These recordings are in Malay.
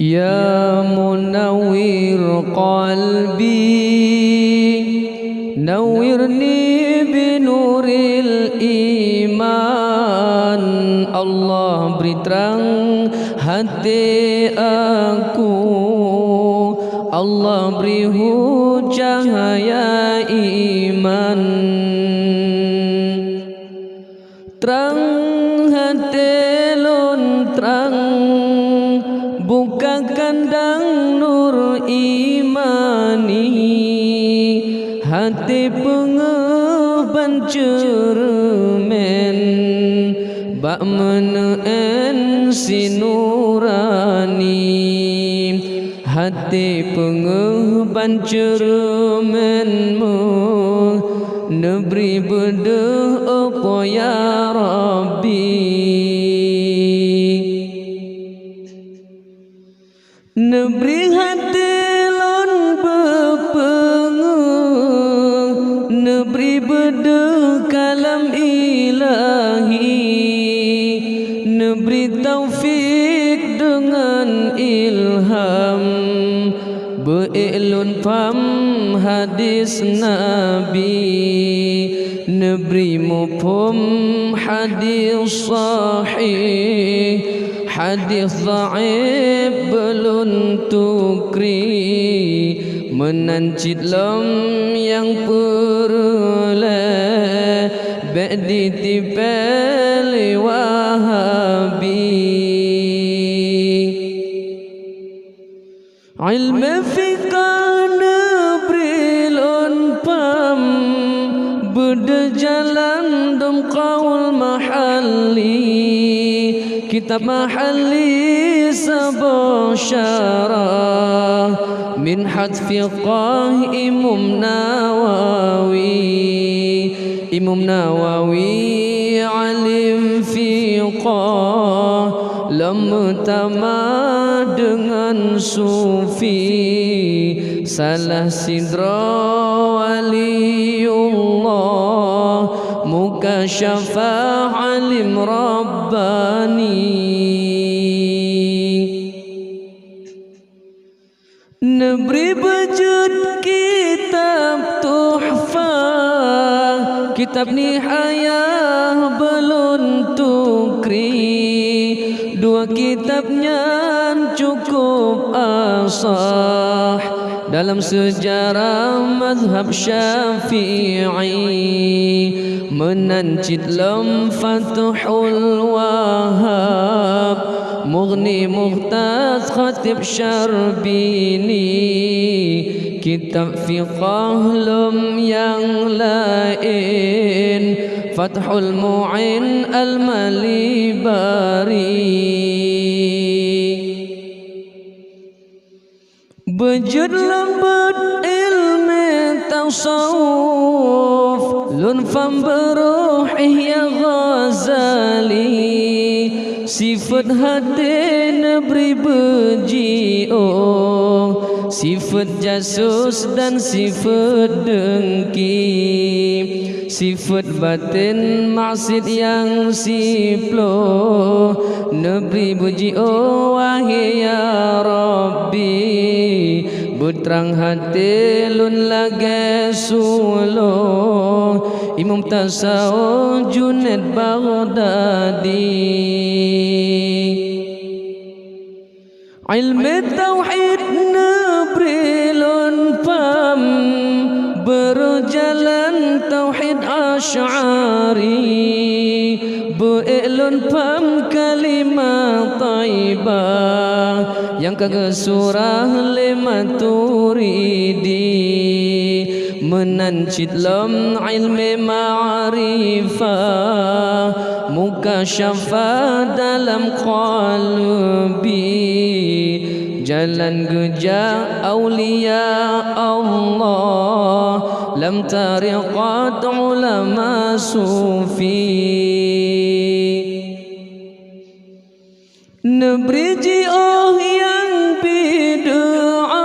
Ya munawwir qalbi nawwirni binuril iman. Allah beri terang hati aku, Allah beri cahaya iman. Terang hati lun terang, buka kandang nur imani. Hati pengeban cermen, bak meneen sinurani. Hati pengeban cermenmu, neberi bedeh apa ya Rabbi. Neberi hati lon bepengeh, neberi bedeh kalam ilahi. Neberi taufik dengan ilham, be'ilun pam hadis Nabi. Neberi mufhum hadis sahih, hadis dhaif belum tukri. Menancit lom yang perle, ba'di tipeli wahabi. Ilmu fikah neberi lon pam, beda jalan dom qaul mahalli. Kitab mahalli sabah syarah min hadfiqah Imam Nawawi. Imam Nawawi alim fiqah, lemtama dengan sufi. Salah sidra waliullah, muka syafah alim rabbani. Neberi bejut kitab tuhfah, kitab nihayah belum tukri. Dua kitabnya cukup asah dalam sejarah mazhab Syafi'i. Menancit lam Fathul Wahab, Mughni Muhtaz Khatib Syarbini. Kitab fiqah lam yang lain, Fathul Mu'in Al-Malibari. Bejut lembut ilmu tasawuf, lun fam beruh Ihya Ghazali. Sifat hati neberi beji'o, sifat jasus dan sifat dengki. Sifat batin maksud yang siplo, neberi beji'o wahai ya Rabbi. Beterang hati lun lage sulo, Imam Tasawuf Junaid Baghdadi. Ilmu tauhid neberi lun pam, berjalan tauhid asy'ari. Be'ilun pam kalimat taibah, yang kagak surah lima turidi. Menancit lam ilmi ma'rifah, muka syafa dalam qalbi. Jalan gejak awliya Allah, lam tariqat ulama sufi. Neberi ji'ah yang bid'ah,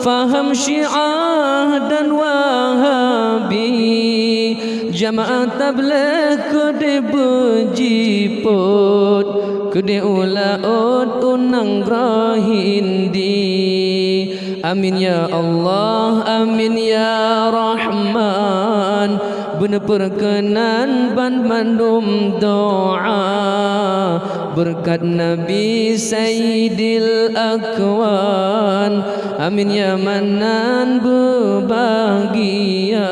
faham syiah dan wahabi. Jamaah tabligh kode bejiput, Kede ulaut unang grahindi. Amin ya Allah, amin ya Rahman. Benar perkenan bandum doa berkat Nabi Sayyidil Akwan. Amin ya Manan berbahagia.